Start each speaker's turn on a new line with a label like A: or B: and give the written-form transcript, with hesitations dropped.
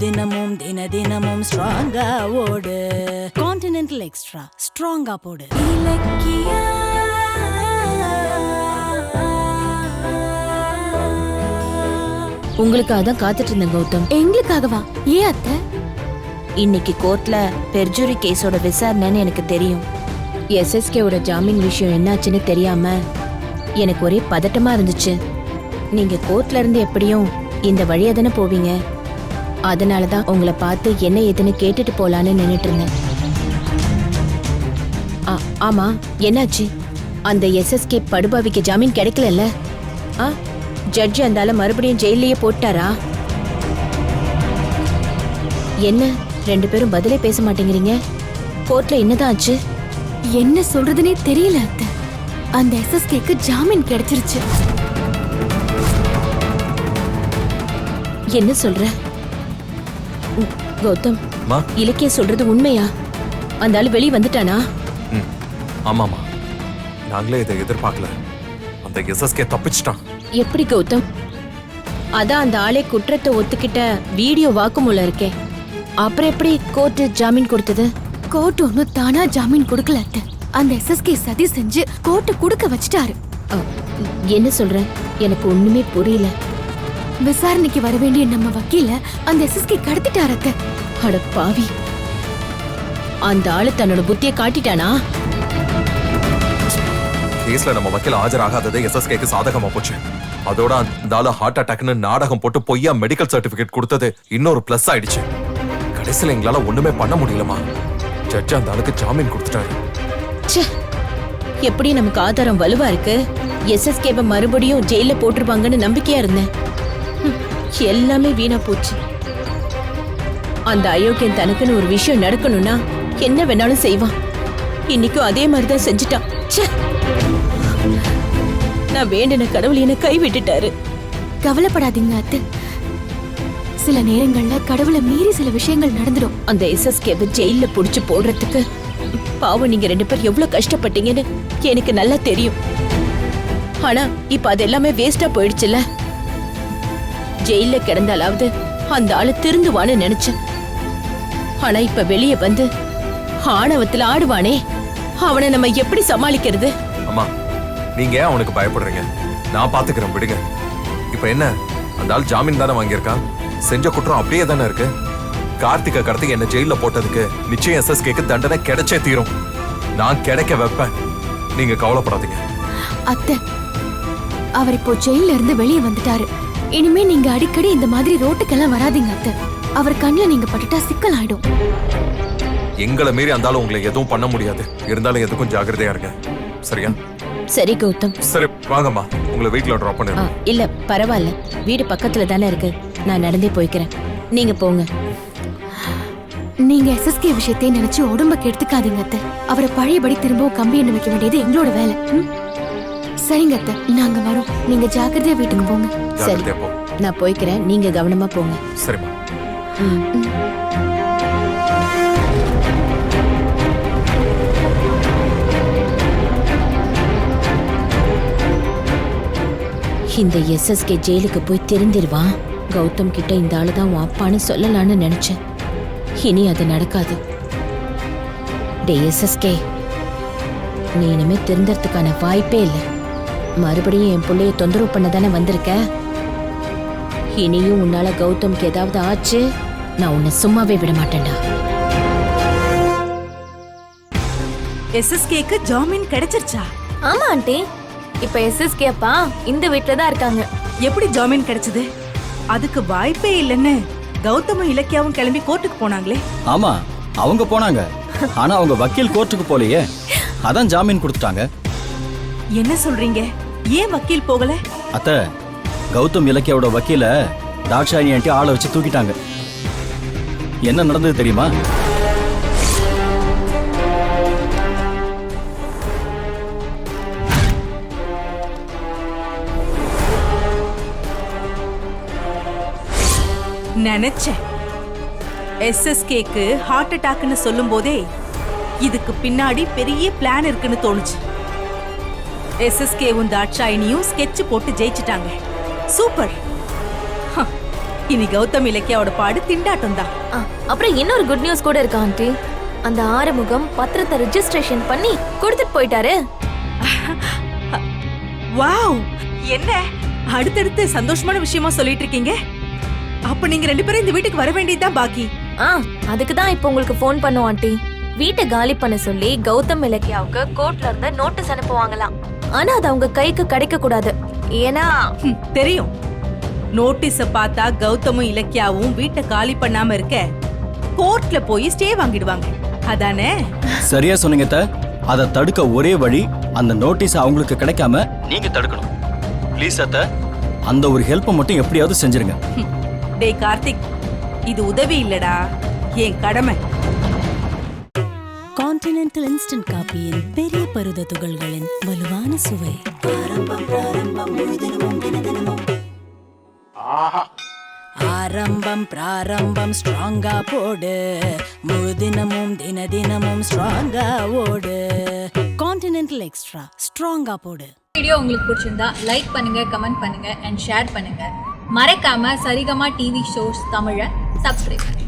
A: தினமும் தினமும் ஸ்ட்ராங்கா ஓடு. கான்டினென்டல் எக்ஸ்ட்ரா ஸ்ட்ராங்கா போடு. இலக்கியா
B: உங்களுக்காக தான் காத்துட்டு இருந்தேன் கௌதம்.
C: எங்களுக்காகவா? ஏன் அத்தை?
B: இன்னைக்கு கோர்ட்ல பெர்ஜுரி கேஸோட விசாரணைன்னு எனக்கு தெரியும். எஸ்எஸ்கேவோட ஜாமீன் விஷயம் என்னாச்சுன்னு தெரியாம எனக்கு ஒரே பதட்டமா இருந்துச்சு. நீங்க கோர்ட்ல இருந்து எப்படியும் இந்த வழியா தானே போவீங்க, அதனாலதான் உங்களை பார்த்து என்ன ஏதுன்னு கேட்டுட்டு போலான்னு நின்னுட்டு இருந்தேன். ஆமா, என்னாச்சு? அந்த எஸ்எஸ்கே படுபாவிக்கு ஜாமீன் கிடைக்கல? ஜட்ஜி அந்தால மறுபடியும் ஜெயிலையே போட்டாரா? என்ன ரெண்டு பேரும் பதிலே பேச மாட்டேங்கிறீங்க? கோர்ட்ல என்னதான் ஆச்சு?
C: என்ன சொல்றதுனே தெரியல அத்தை. அந்த எஸ்எஸ்கேக்கு ஜாமீன் கிடைச்சிருச்சு.
B: என்ன சொல்ற கௌதம்? இலக்கிய சொல்றது உண்மையா? அந்த ஆளு வெளியே வந்துட்டானா?
D: ஆமாமா, நாங்களே இதை எதிர்பார்க்கல. அந்த எஸ்எஸ்கே தப்பிச்சிட்டான்.
B: எப்படி கௌதம்? அதான் அந்த ஆளே குற்றத்தை ஒத்துக்கிட்ட வீடியோ வாக்குமூலம் இருக்கே, அப்புறம் எப்படி கோர்ட் ஜாமீன் கொடுத்தது?
C: கோர்ட் ஒன்னும் தானா ஜாமீன் கொடுக்கல அத்தை. அந்த எஸ்எஸ்கே சதி செஞ்சு கோர்ட் கொடுக்க வச்சிட்டாரு.
B: என்ன சொல்ற? எனக்கு ஒண்ணுமே புரியல.
C: விசாரணைக்கு வர வேண்டிய நம்ம வக்கீல அந்த எஸ்எஸ்கே கடத்திட்டாரு அத்தை.
B: அட பாவி, அந்த ஆளு தன்னோட புத்தியை காட்டிட்டானா?
D: கேஸ்ல நம்ம வக்கீல் ஆஜராகாதது எஸ்எஸ்கேக்கு சாதகமா போச்சு. அதோட அந்த ஆளு ஹார்ட் அட்டாக்னு நாடகம் போட்டு பொய்யா மெடிக்கல் சர்டிபிகேட் கொடுத்தது இன்னொரு பிளஸ் ஆயிடுச்சு. கடைசியில எங்களால ஒண்ணுமே பண்ண முடியலமா. ஜட்ஜ் அந்த ஆளுக்கு ஜாமீன் கொடுத்துட்டாரு.
B: எப்படி நமக்கு ஆதாரம் வலுவா இருக்கு. எஸ்எஸ்கேவை மறுபடியும் ஜெயில போட்டுருவாங்கன்னு நம்பிக்கையா இருந்தேன். எல்லாமே வீணா போச்சு. அந்த அயோக்கியன் தனக்குன்னு ஒரு விஷயம் நடக்கணும்னா என்ன வேணாலும் செய்வான். இன்னைக்கும் அதே மாதிரிதான் செஞ்சுட்டான். நான் வேண்டின கடவுள் என்ன கை விட்டுட்டாரு.
C: கவலைப்படாதீங்க அத்தை. சில நேரங்கள்ல கடவுளை மீறி சில விஷயங்கள் நடந்துடும்.
B: அந்த எஸ்எஸ்கேவை ஜெயில புடிச்சு போடுறதுக்கு பாவம் நீங்க ரெண்டு பேர் எவ்வளவு கஷ்டப்பட்டீங்கன்னு எனக்கு நல்லா தெரியும். ஆனா இப்ப அது எல்லாமே வேஸ்டா போயிடுச்சுல. ஜெயில கிடந்தாலாவது அந்த ஆளு திருந்துவான்னு நினைச்சேன். ஆனா இப்ப வெளியே வந்து ஆணவத்துல ஆடுவானே, அவனை நம்ம எப்படி சமாளிக்கிறது?
D: அம்மா, நீங்க ஏன் அவனுக்கு பயப்படுறீங்க? நான் பாத்துக்கிறேன், விடுங்க. இப்ப என்ன, அந்த ஆள் ஜாமீன் தானே வாங்கியிருக்கான். செஞ்ச குற்றம் அப்படியே தானே இருக்கு. கார்த்திகை கடத்தி என்ன ஜெயில போட்டதுக்கு நிச்சயம் எஸ்எஸ்கேக்கு தண்டனை கிடைச்சே தீரும். நான் கிடைக்க வைப்பேன், நீங்க கவலைப்படாதீங்க.
C: அத்தை, அவர் இப்போ ஜெயில இருந்து வெளியே வந்துட்டாரு. இனிமே நீங்க அடிக்கடி இந்த மாதிரி ரோட்டுக்கெல்லாம் வராதீங்க அத்தை. அவர் கண்ணுல நீங்க பட்டுட்டா சிக்கல் ஆயிடும்.
D: எங்களை மீறி அந்தாலும் உங்களை எதுவும் பண்ண முடியாது. இருந்தாலும் எதுக்கும் ஜாக்கிரதையா இருங்க, சரியா?
B: சரி கௌதம்.
D: சரி வாங்கம்மா, உங்களை வீட்டுல டிராப் பண்ணிடுறேன்.
B: இல்ல பரவாயில்ல, வீடு பக்கத்துல தானே இருக்கு, நான் நடந்தே போய்க்கிறேன். நீங்க போங்க.
C: நீங்க எஸ்எஸ்கே விஷயத்தை நினைச்சு உடம்ப கெடுத்துக்காதீங்க அத்தை. அவரை பழையபடி திரும்பவும் கம்பி எண்ண வைக்க வேண்டியது எங்களோட வேலை. சரிங்க அத்தை, நாங்க வரோம். நீங்க ஜாக்கிரதையா வீட்டுக்கு போங்க.
B: சரி, நான் போய்க்கிறேன், நீங்க கவனமா போங்க.
D: சரிம்மா.
B: இந்த எஸ்எஸ்கே ஜெயிலுக்கு போய் தெரிஞ்சிருவான். கௌதம் கிட்ட இந்த ஆளுதான் உன் அப்பான்னு சொல்லலான்னு நினைச்சேன். இனி அது நடக்காது. டே எஸ்எஸ்கே, நீ இனிமே திருந்தறதுக்கான வாய்ப்பே இல்லை. மறுபடியும் என் பிள்ளைய தொந்தரவு பண்ண தானே வந்திருக்க. இனியும் உன்னால கௌதம்க்கு ஏதாவது ஆச்சு, நான் உன்னை சும்மாவே விட மாட்டேன்டா.
A: எஸ்எஸ்கேக்கு ஜாமீன் கிடைச்சிருச்சா?
E: ஆமா ஆண்டி, இப்ப எஸ்எஸ்கே அப்பா இந்த வீட்ல தான் இருக்காங்க.
A: எப்படி ஜாமீன் கிடைச்சது? அதுக்கு வாய்ப்பே இல்லைன்னு கௌதமும் இலக்கியாவும் கிளம்பி கோர்ட்டுக்கு போனாங்களே.
F: ஆமா, அவங்க போனாங்க. ஆனா அவங்க வக்கீல் கோர்ட்டுக்கு போலையே, அதான் ஜாமீன் கொடுத்துட்டாங்க.
A: என்ன சொல்றீங்க? ஏன் வக்கீல் போகல?
F: அத்தை, கௌதம் இலக்கியாவோட வக்கீல தாட்சாயணி ஆண்டி ஆளை வச்சு தூக்கிட்டாங்க. என்ன நடந்தது தெரியுமா?
A: நினைச்சேன். எஸ்எஸ்கேக்கு ஹார்ட் அட்டாக்னு சொல்லும் போதே இதுக்கு பின்னாடி பெரிய பிளான் இருக்குன்னு தோணுச்சு. எஸ்எஸ்கேவும் தாட்சாயினியும் ஸ்கெட்ச் போட்டு ஜெயிச்சிட்டாங்க. சூப்பர். இனி கௌதம் இலக்கியாவோட பாடு திண்டாட்டம் தான்.
E: அப்புறம் இன்னொரு குட் நியூஸ் கூட இருக்கா ஆண்டி. அந்த ஆறுமுகம் பத்திரத்தை ரெஜிஸ்ட்ரேஷன் பண்ணி கொடுத்துட்டு போயிட்டாரு.
A: வாவ், என்ன அடுத்தடுத்து சந்தோஷமான விஷயமா சொல்லிட்டு இருக்கீங்க? அப்ப நீங்க 2 பேரும் இந்த வீட்டுக்கு வர வேண்டியதுதான் பாக்கி.
E: அதுக்கு தான் இப்போ உங்களுக்கு ஃபோன் பண்ணோம் ஆண்டி. வீட்டை காலி பண்ண சொல்லி கௌதம் இலக்கியாவுக்கு கோர்ட்ல இருந்து நோட்டீஸ் அனுப்புவாங்களாம். ஆனா அது அவங்க கைக்கு கிடைக்க கூடாது. ஏன்னா
A: தெரியும், நோட்டீஸ பார்த்தா கௌதமும் இலக்கியாவும் வீட்டை காலி பண்ணாம இருக்க கோர்ட்ல போய் ஸ்டே வாங்கிடுவாங்க. அதானே?
F: சரியா சொன்னீங்க அத்தை. அதை தடுக்க ஒரே வழி அந்த நோட்டீஸ் அவங்களுக்கு கிடைக்காம நீங்க தடுக்கணும். ப்ளீஸ் அத்தை, அந்த ஒரு ஹெல்ப்பை மட்டும் எப்படியாவது செஞ்சிருங்க.
A: டேய் கார்த்திக், இது உதவி இல்லடா, என் கடமை.
G: கான்டினென்டல் இன்ஸ்டன்ட் காபியின் பெரிய பருத துகள்களின் வலுவான சுவை. ஆரம்பம் பிராரம்பம் ஸ்ட்ராங்கா போடு, முழு தினமும் தினமும் ஸ்ட்ராங்கா ஓடு. கான்டினென்டல் எக்ஸ்ட்ரா ஸ்ட்ராங்கா போடு.
H: வீடியோ உங்களுக்கு பிடிச்சிருந்தா லைக் பண்ணுங்க, கமெண்ட் பண்ணுங்க அண்ட் ஷேர் பண்ணுங்க. மறக்காம சரிகமா டிவி ஷோஸ் தமிழை சப்ஸ்கிரைப் பண்ணுங்க.